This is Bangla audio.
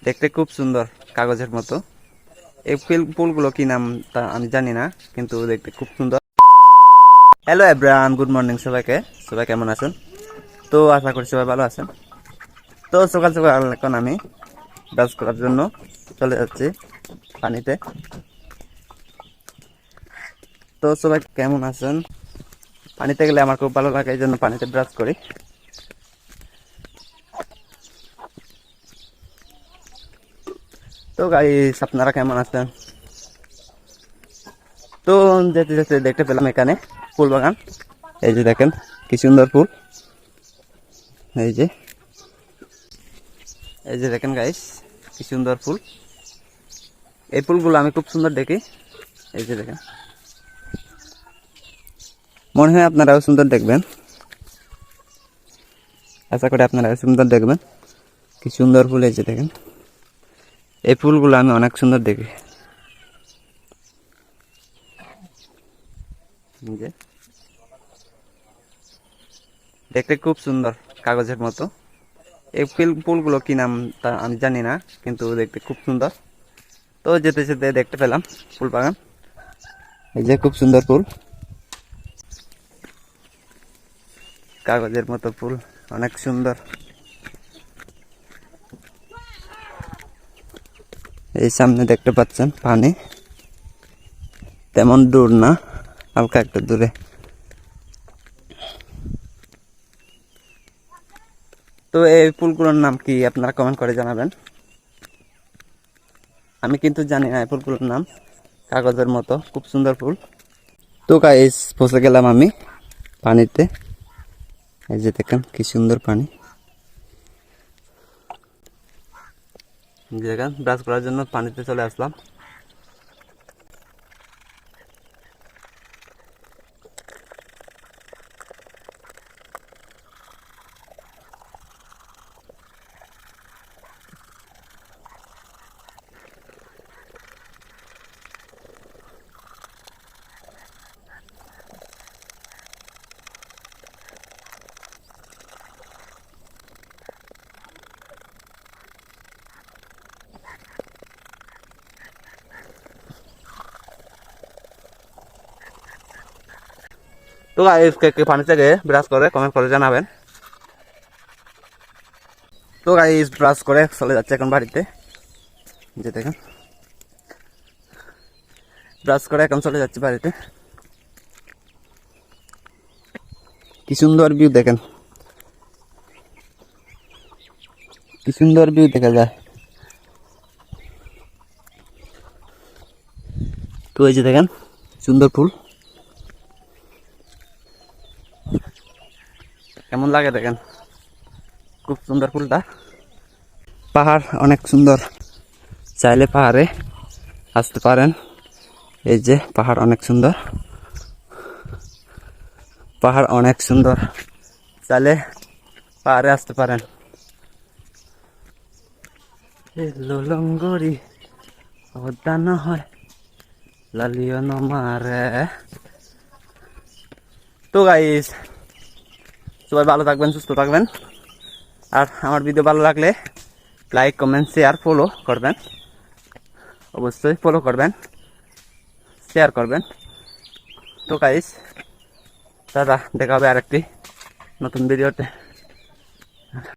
দেখতে খুব সুন্দর, কাগজের মতো। এই ফুলগুলো কি নাম তা আমি জানি না, কিন্তু দেখতে খুব সুন্দর। হ্যালো এভরিওয়ান, গুড মর্নিং সবাইকে। সবাই কেমন আছেন? তো আশা করি সবাই ভালো আছেন। তো সকাল সকাল এখন আমি ব্রাশ করার জন্য চলে যাচ্ছি পানিতে। তো সবাই কেমন আছেন? পানিতে গেলে আমার খুব ভালো লাগে, এই জন্য পানিতে ব্রাশ করি। তো গাইস, আপনারা কেমন আছেন? তো যেতে যেতে দেখতে পেলাম এখানে ফুল বাগান। এই যে দেখেন কি সুন্দর ফুল। এই যে এই যে দেখেন গাইস, কি সুন্দর ফুল। এই ফুলগুলো আমি খুব সুন্দর দেখি। এই যে দেখেন, মনে হয় আপনারাও সুন্দর দেখবেন। আশা করি আপনারাও সুন্দর দেখবেন। কি সুন্দর ফুল। এই যে দেখেন, এই ফুলগুলো আমি অনেক সুন্দর দেখি। যে দেখতে খুব সুন্দর, কাগজের মতো। এই ফুলগুলো কি নাম তা আমি জানি না, কিন্তু দেখতে খুব সুন্দর। তো যেতে যেতে দেখতে পেলাম ফুল বাগান। এই যে খুব সুন্দর ফুল, কাগজের মতো ফুল, অনেক সুন্দর। এই সামনে দেখতে পাচ্ছেন পানি, তেমন দূর না, হালকা একটু দূরে। তো এই ফুলগুলোর নাম কি আপনারা কমেন্ট করে জানাবেন। আমি কিন্তু জানি না এই ফুলগুলোর নাম। কাগজের মতো খুব সুন্দর ফুল। তো গাইস, পৌঁছে গেলাম আমি পানিতে। এই যে দেখেন কি সুন্দর পানি। দেখেন, ব্রাশ করার জন্য পানিতে চলে আসলাম। তো গাইস, কে পানি থেকে ব্রাশ করে কমেন্ট করে জানাবেন। তো গাইস, ব্রাশ করে চলে যাচ্ছে এখন বাড়িতে। যে দেখেন, ব্রাশ করে এখন চলে যাচ্ছে বাড়িতে। কি সুন্দর ভিউ দেখেন, কি সুন্দর ভিউ দেখা যায়। তো এই যে দেখেন সুন্দর ফুল, কেমন লাগে দেখেন, খুব সুন্দর ফুলটা। পাহাড় অনেক সুন্দর, চাইলে পাহাড়ে আসতে পারেন। এই যে পাহাড় অনেক সুন্দর, পাহাড় অনেক সুন্দর, চাইলে পাহাড়ে আসতে পারেন। লঙ্গরি অদান হয় লালিও নমারে। তো গাইস, সবাই ভালো থাকবেন, সুস্থ থাকবেন। আর আমার ভিডিও ভালো লাগলে লাইক, কমেন্ট, শেয়ার, ফলো করবেন। অবশ্যই ফলো করবেন, শেয়ার করবেন। তো গাইস, দাদা দেখা হবে আরেকটি নতুন ভিডিওতে।